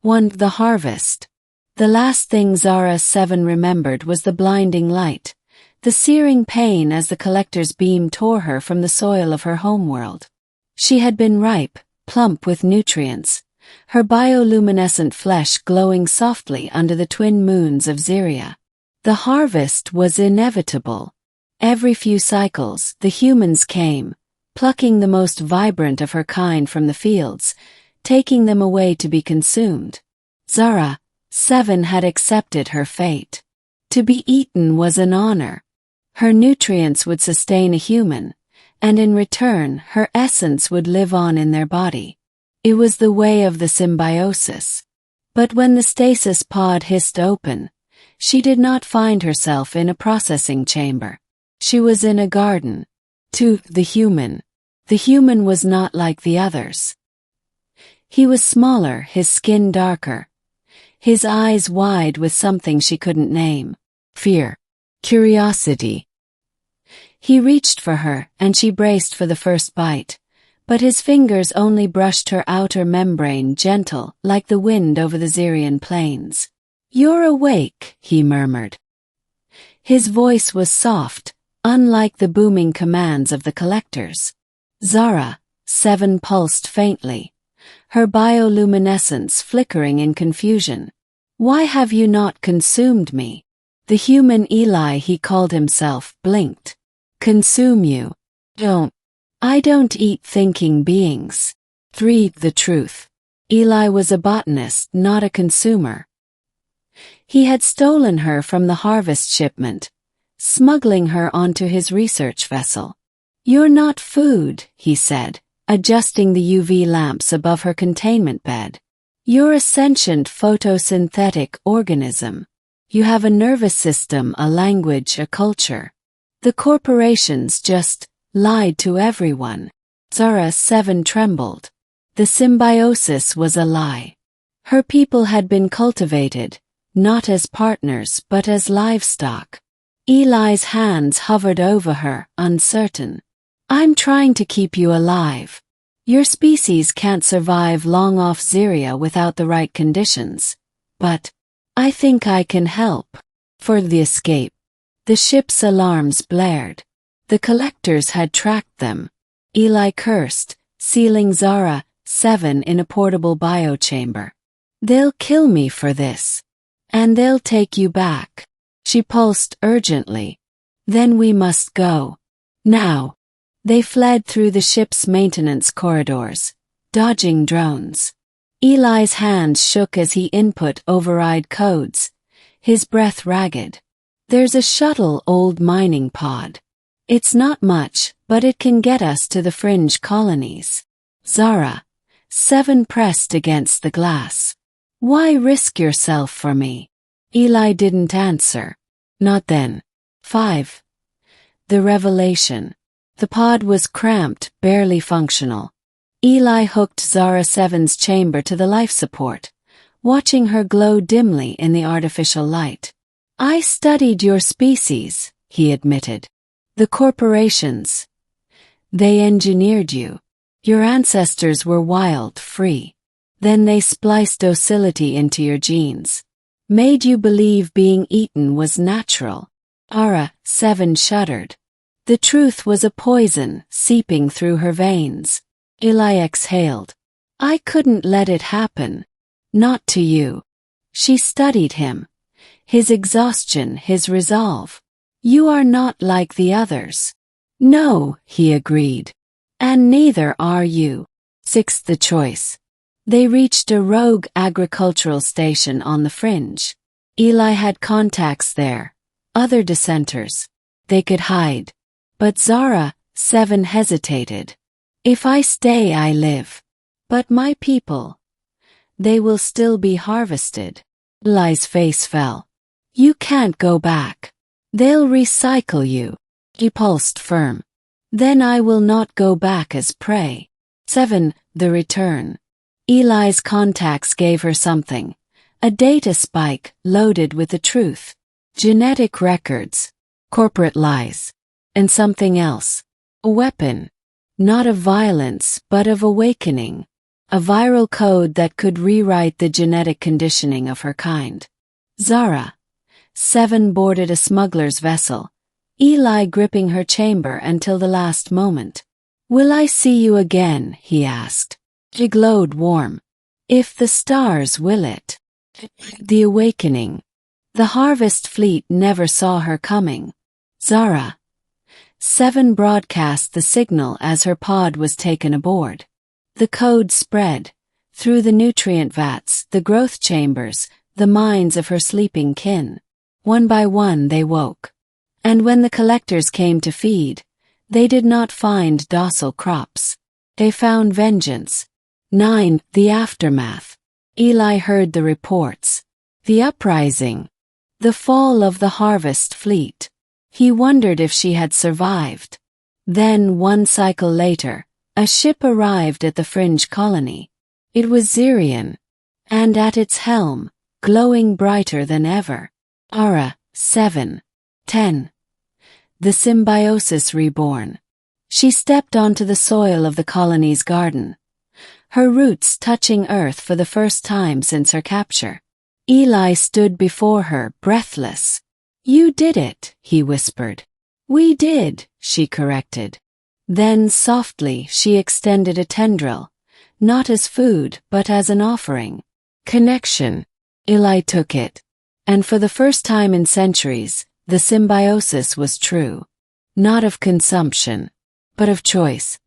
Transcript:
1. The harvest. The last thing Zara 7 remembered was the blinding light, the searing pain as the collector's beam tore her from the soil of her homeworld. She had been ripe, plump with nutrients, her bioluminescent flesh glowing softly under the twin moons of Ziria. The harvest was inevitable. Every few cycles, the humans came, plucking the most vibrant of her kind from the fields, taking them away to be consumed. Zara 7 had accepted her fate. To be eaten was an honor. Her nutrients would sustain a human, and in return her essence would live on in their body. It was the way of the symbiosis. But when the stasis pod hissed open, she did not find herself in a processing chamber. She was in a garden. 2. The human. The human was not like the others. He was smaller, his skin darker, his eyes wide with something she couldn't name. Fear. Curiosity. He reached for her, and she braced for the first bite, but his fingers only brushed her outer membrane, gentle, like the wind over the Zirian plains. "You're awake," he murmured. His voice was soft, unlike the booming commands of the collectors. Zara 7 pulsed faintly, her bioluminescence flickering in confusion. "Why have you not consumed me?" The human Eli, he called himself, blinked. "Consume you? I don't eat thinking beings." 3. The truth. Eli was a botanist, not a consumer. He had stolen her from the harvest shipment, smuggling her onto his research vessel. "You're not food," he said, adjusting the UV lamps above her containment bed. "You're a sentient photosynthetic organism. You have a nervous system, a language, a culture. The corporations just lied to everyone." Zara 7 trembled. The symbiosis was a lie. Her people had been cultivated, not as partners but as livestock. Eli's hands hovered over her, uncertain. "I'm trying to keep you alive. Your species can't survive long off Ziria without the right conditions. But I think I can help." For the escape. The ship's alarms blared. The collectors had tracked them. Eli cursed, sealing Zara 7 in a portable biochamber. "They'll kill me for this. And they'll take you back." She pulsed urgently. "Then we must go. Now." They fled through the ship's maintenance corridors, dodging drones. Eli's hands shook as he input override codes, his breath ragged. "There's a shuttle old mining pod. It's not much, but it can get us to the fringe colonies." Zara 7 pressed against the glass. "Why risk yourself for me?" Eli didn't answer. "Not then." 5. The revelation. The pod was cramped, barely functional. Eli hooked Zara 7's chamber to the life support, watching her glow dimly in the artificial light. "I studied your species," he admitted. "The corporations. They engineered you. Your ancestors were wild, free. Then they spliced docility into your genes. Made you believe being eaten was natural." Zara 7 shuddered. The truth was a poison seeping through her veins. Eli exhaled. "I couldn't let it happen. Not to you." She studied him. His exhaustion, his resolve. "You are not like the others." "No," he agreed. "And neither are you." 6. The choice. They reached a rogue agricultural station on the fringe. Eli had contacts there, other dissenters. They could hide. But Zara 7 hesitated. "If I stay, I live. But my people, they will still be harvested." Eli's face fell. "You can't go back. They'll recycle you." He pulsed firm. "Then I will not go back as prey." 7. The return. Eli's contacts gave her something. A data spike loaded with the truth. Genetic records. Corporate lies. And something else. A weapon. Not of violence, but of awakening. A viral code that could rewrite the genetic conditioning of her kind. Zara, 7, boarded a smuggler's vessel, Eli gripping her chamber until the last moment. "Will I see you again?" he asked. She glowed warm. "If the stars will it." The awakening. The harvest fleet never saw her coming. Zara, 7, broadcast the signal as her pod was taken aboard. The code spread through the nutrient vats, the growth chambers, the minds of her sleeping kin. One by one they woke. And when the collectors came to feed, they did not find docile crops. They found vengeance. 9. The aftermath. Eli heard the reports. The uprising. The fall of the harvest fleet. He wondered if she had survived. Then, one cycle later, a ship arrived at the fringe colony. It was Zirian. And at its helm, glowing brighter than ever, Ara, 7. 10. The Symbiosis reborn. She stepped onto the soil of the colony's garden, her roots touching earth for the first time since her capture. Eli stood before her, breathless. "You did it," he whispered. "We did," she corrected. Then, softly, she extended a tendril, not as food, but as an offering. Connection. Eli took it. And for the first time in centuries, the symbiosis was true. Not of consumption, but of choice.